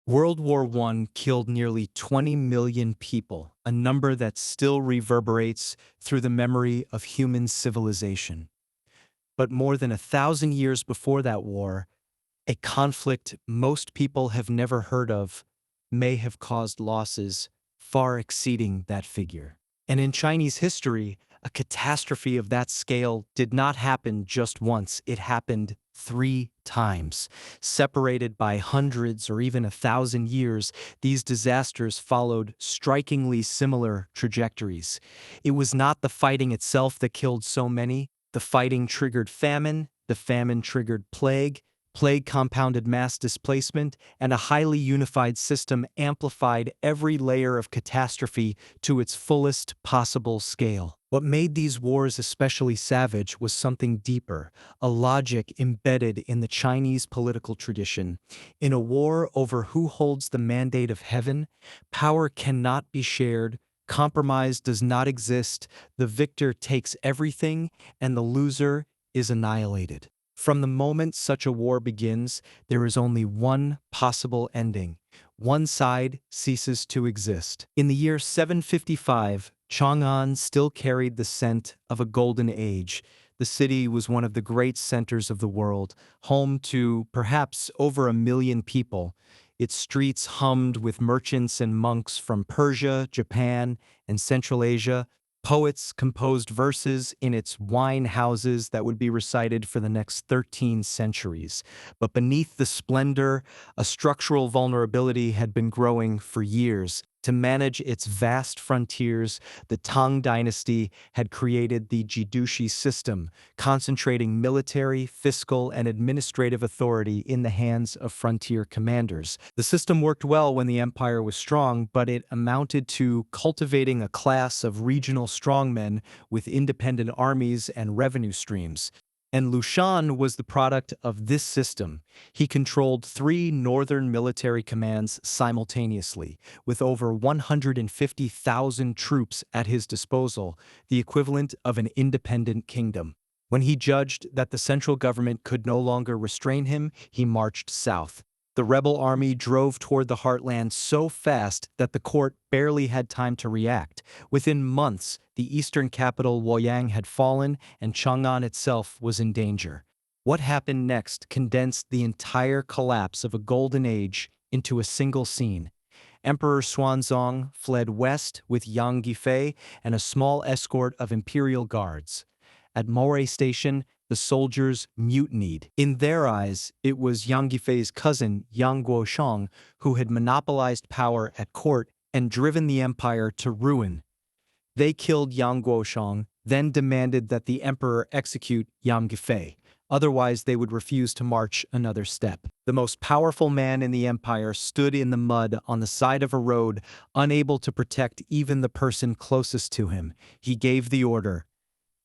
World War I killed nearly 20 million people, a number that still reverberates through the memory of human civilization. But more than 1,000 years before that war, a conflict most people have never heard of may have caused losses far exceeding that figure. And in Chinese history, a catastrophe of that scale did not happen just once, it happened 3 times. Separated by hundreds or even 1,000 years, these disasters followed strikingly similar trajectories. It was not the fighting itself that killed so many. The fighting triggered famine, the famine triggered plague, plague compounded mass displacement, and a highly unified system amplified every layer of catastrophe to its fullest possible scale. What made these wars especially savage was something deeper, a logic embedded in the Chinese political tradition. In a war over who holds the mandate of heaven, power cannot be shared, compromise does not exist, the victor takes everything, and the loser is annihilated. From the moment such a war begins, there is only one possible ending. One side ceases to exist. In the year 755, Chang'an still carried the scent of a golden age. The city was one of the great centers of the world, home to perhaps over 1 million people. Its streets hummed with merchants and monks from Persia, Japan, and Central Asia. Poets composed verses in its wine houses that would be recited for the next 13 centuries. But beneath the splendor, a structural vulnerability had been growing for years. To manage its vast frontiers, the Tang Dynasty had created the Jidushi system, concentrating military, fiscal, and administrative authority in the hands of frontier commanders. The system worked well when the empire was strong, but it amounted to cultivating a class of regional strongmen with independent armies and revenue streams. An Lushan was the product of this system. He controlled 3 northern military commands simultaneously, with over 150,000 troops at his disposal, the equivalent of an independent kingdom. When he judged that the central government could no longer restrain him, he marched south. The rebel army drove toward the heartland so fast that the court barely had time to react. Within months, the eastern capital Luoyang had fallen and Chang'an itself was in danger. What happened next condensed the entire collapse of a golden age into a single scene. Emperor Xuanzong fled west with Yang Guifei and a small escort of imperial guards. At Moray Station, the soldiers mutinied. In their eyes, it was Yang Guifei's cousin, Yang Guoshang, who had monopolized power at court and driven the empire to ruin. They killed Yang Guoshang, then demanded that the emperor execute Yang Guifei. Otherwise, they would refuse to march another step. The most powerful man in the empire stood in the mud on the side of a road, unable to protect even the person closest to him. He gave the order.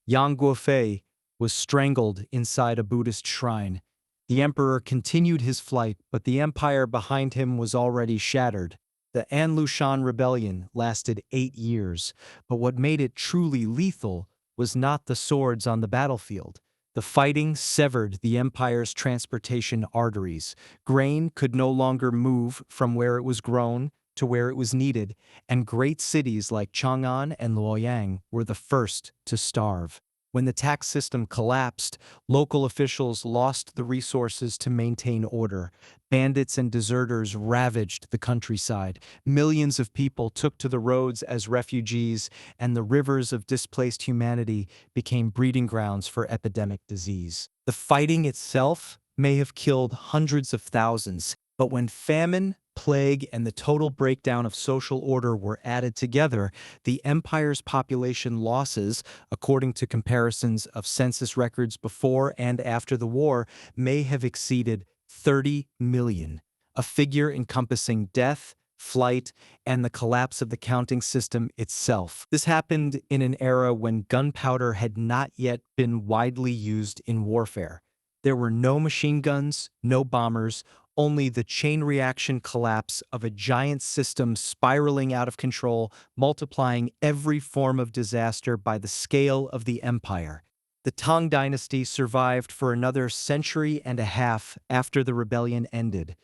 Yang Guofei was strangled inside a Buddhist shrine. The emperor continued his flight, but the empire behind him was already shattered. The An Lushan Rebellion lasted 8 years, but what made it truly lethal was not the swords on the battlefield. The fighting severed the empire's transportation arteries. Grain could no longer move from where it was grown to where it was needed, and great cities like Chang'an and Luoyang were the first to starve. When the tax system collapsed, local officials lost the resources to maintain order. Bandits and deserters ravaged the countryside. Millions of people took to the roads as refugees, and the rivers of displaced humanity became breeding grounds for epidemic disease. The fighting itself may have killed hundreds of thousands, but when famine, plague, and the total breakdown of social order were added together, the empire's population losses, according to comparisons of census records before and after the war, may have exceeded 30 million, a figure encompassing death, flight, and the collapse of the counting system itself. This happened in an era when gunpowder had not yet been widely used in warfare. There were no machine guns, no bombers, only the chain reaction collapse of a giant system spiraling out of control, multiplying every form of disaster by the scale of the empire. The Tang Dynasty survived for another century and a half after the rebellion ended.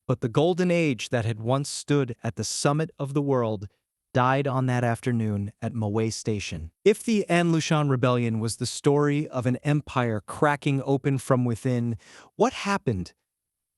But the golden age that had once stood at the summit of the world died on that afternoon at Mawei Station. If the An Lushan Rebellion was the story of an empire cracking open from within, what happened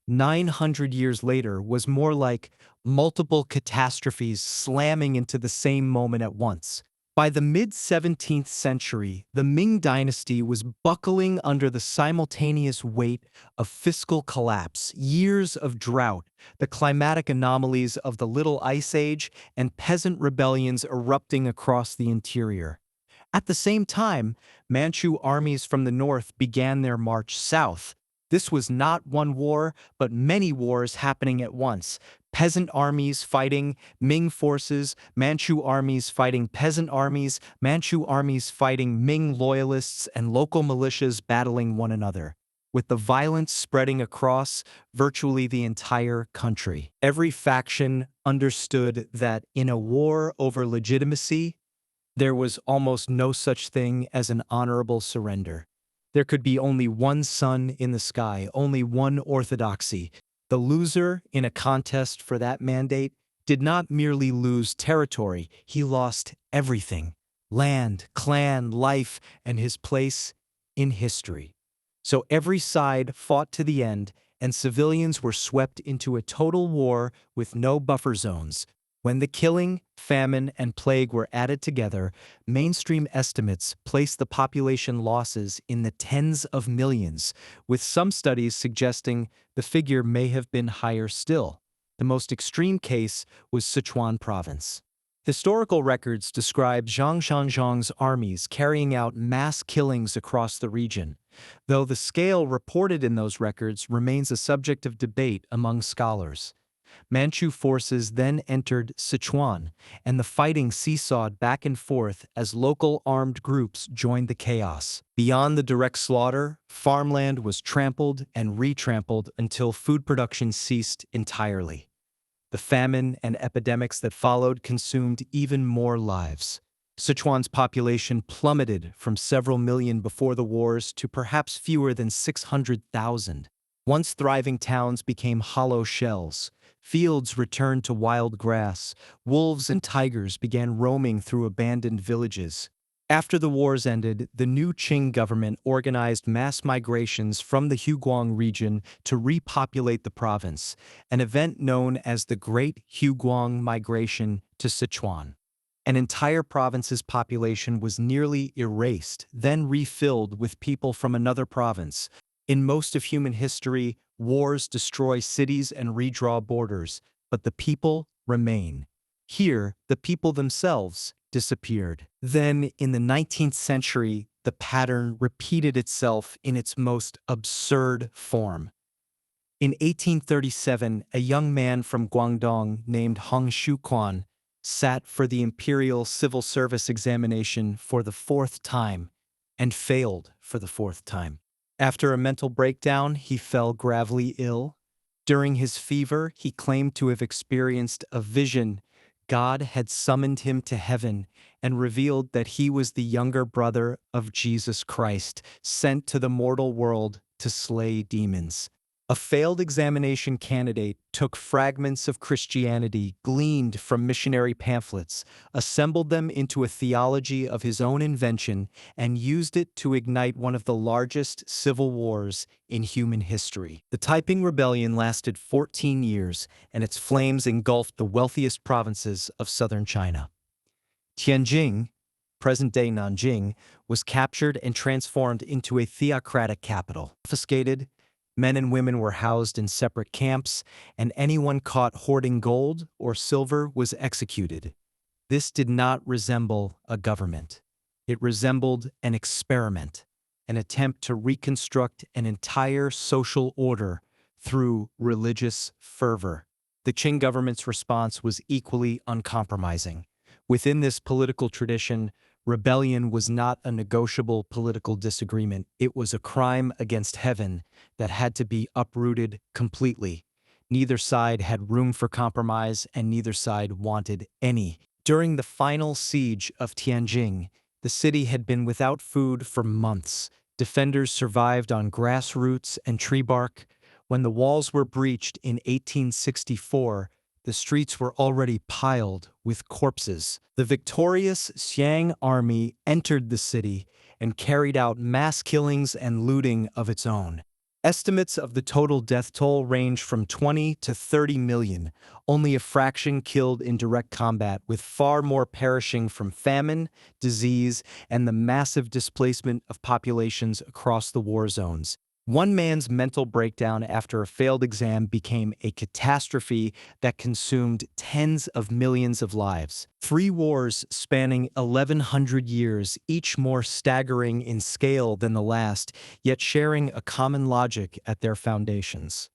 900 years later was more like multiple catastrophes slamming into the same moment at once. By the mid-17th century, the Ming Dynasty was buckling under the simultaneous weight of fiscal collapse, years of drought, the climatic anomalies of the Little Ice Age, and peasant rebellions erupting across the interior. At the same time, Manchu armies from the north began their march south. This was not one war, but many wars happening at once. Peasant armies fighting Ming forces, Manchu armies fighting peasant armies, Manchu armies fighting Ming loyalists, and local militias battling one another, with the violence spreading across virtually the entire country. Every faction understood that in a war over legitimacy, there was almost no such thing as an honorable surrender. There could be only one sun in the sky, only one orthodoxy. The loser in a contest for that mandate did not merely lose territory, he lost everything: land, clan, life, and his place in history. So every side fought to the end, and civilians were swept into a total war with no buffer zones. When the killing, famine, and plague were added together, mainstream estimates place the population losses in the tens of millions, with some studies suggesting the figure may have been higher still. The most extreme case was Sichuan province. Historical records describe Zhang Shanzhong's armies carrying out mass killings across the region, though the scale reported in those records remains a subject of debate among scholars. Manchu forces then entered Sichuan, and the fighting seesawed back and forth as local armed groups joined the chaos. Beyond the direct slaughter, farmland was trampled and retrampled until food production ceased entirely. The famine and epidemics that followed consumed even more lives. Sichuan's population plummeted from several million before the wars to perhaps fewer than 600,000. Once thriving towns became hollow shells. Fields returned to wild grass. Wolves and tigers began roaming through abandoned villages. After the wars ended, the new Qing government organized mass migrations from the Huguang region to repopulate the province, an event known as the Great Huguang Migration to Sichuan. An entire province's population was nearly erased, then refilled with people from another province. In most of human history, wars destroy cities and redraw borders, but the people remain. Here, the people themselves disappeared. Then, in the 19th century, the pattern repeated itself in its most absurd form. In 1837, a young man from Guangdong named Hong Shuquan sat for the imperial civil service examination for the fourth time and failed for the fourth time. After a mental breakdown, he fell gravely ill. During his fever, he claimed to have experienced a vision. God had summoned him to heaven and revealed that he was the younger brother of Jesus Christ, sent to the mortal world to slay demons. A failed examination candidate took fragments of Christianity gleaned from missionary pamphlets, assembled them into a theology of his own invention, and used it to ignite one of the largest civil wars in human history. The Taiping Rebellion lasted 14 years, and its flames engulfed the wealthiest provinces of southern China. Tianjin, present-day Nanjing, was captured and transformed into a theocratic capital. Confiscated, men and women were housed in separate camps, and anyone caught hoarding gold or silver was executed. This did not resemble a government. It resembled an experiment, an attempt to reconstruct an entire social order through religious fervor. The Qing government's response was equally uncompromising. Within this political tradition, rebellion was not a negotiable political disagreement. It was a crime against heaven that had to be uprooted completely. Neither side had room for compromise, and neither side wanted any. During the final siege of Tianjin, the city had been without food for months. Defenders survived on grass roots and tree bark, When the walls were breached in 1864, the streets were already piled with corpses. The victorious Xiang army entered the city and carried out mass killings and looting of its own. Estimates of the total death toll range from 20 to 30 million, only a fraction killed in direct combat, with far more perishing from famine, disease, and the massive displacement of populations across the war zones. One man's mental breakdown after a failed exam became a catastrophe that consumed tens of millions of lives. 3 wars spanning 1,100 years, each more staggering in scale than the last, yet sharing a common logic at their foundations.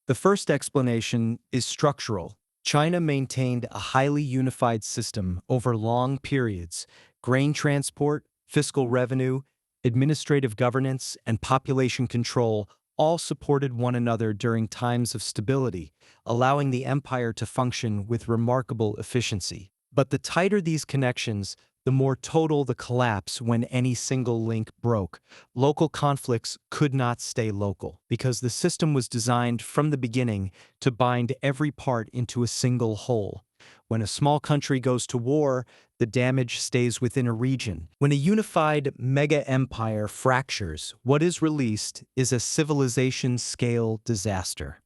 The first explanation is structural. China maintained a highly unified system over long periods. Grain transport, fiscal revenue, administrative governance, and population control all supported one another during times of stability, allowing the empire to function with remarkable efficiency. But the tighter these connections, the more total the collapse when any single link broke. Local conflicts could not stay local, because the system was designed from the beginning to bind every part into a single whole. When a small country goes to war, the damage stays within a region. When a unified mega-empire fractures, what is released is a civilization-scale disaster.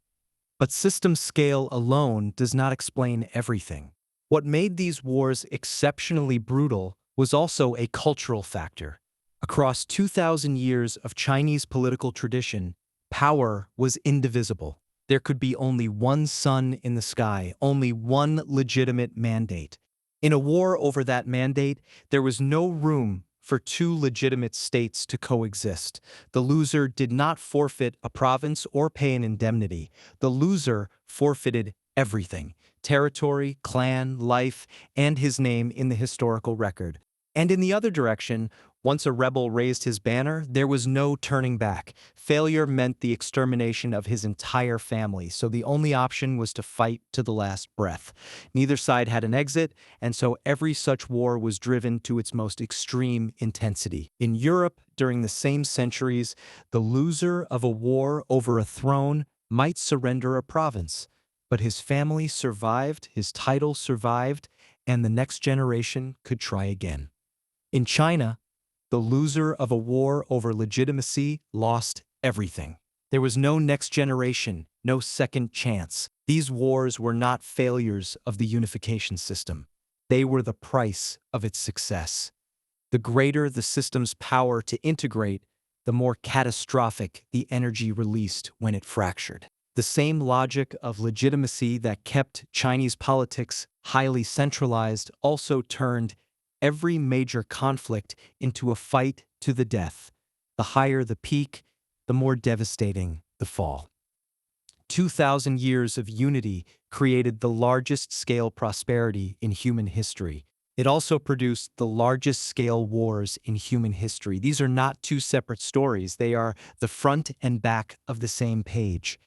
But system scale alone does not explain everything. What made these wars exceptionally brutal was also a cultural factor. Across 2,000 years of Chinese political tradition, power was indivisible. There could be only one sun in the sky, only one legitimate mandate. In a war over that mandate, there was no room for 2 legitimate states to coexist. The loser did not forfeit a province or pay an indemnity. The loser forfeited everything: territory, clan, life, and his name in the historical record. And in the other direction, once a rebel raised his banner, there was no turning back. Failure meant the extermination of his entire family, so the only option was to fight to the last breath. Neither side had an exit, and so every such war was driven to its most extreme intensity. In Europe, during the same centuries, the loser of a war over a throne might surrender a province, but his family survived, his title survived, and the next generation could try again. In China, the loser of a war over legitimacy lost everything. There was no next generation, no second chance. These wars were not failures of the unification system. They were the price of its success. The greater the system's power to integrate, the more catastrophic the energy released when it fractured. The same logic of legitimacy that kept Chinese politics highly centralized also turned every major conflict into a fight to the death. The higher the peak, the more devastating the fall. 2,000 years of unity created the largest scale prosperity in human history. It also produced the largest scale wars in human history. These are not 2 separate stories. They are the front and back of the same page.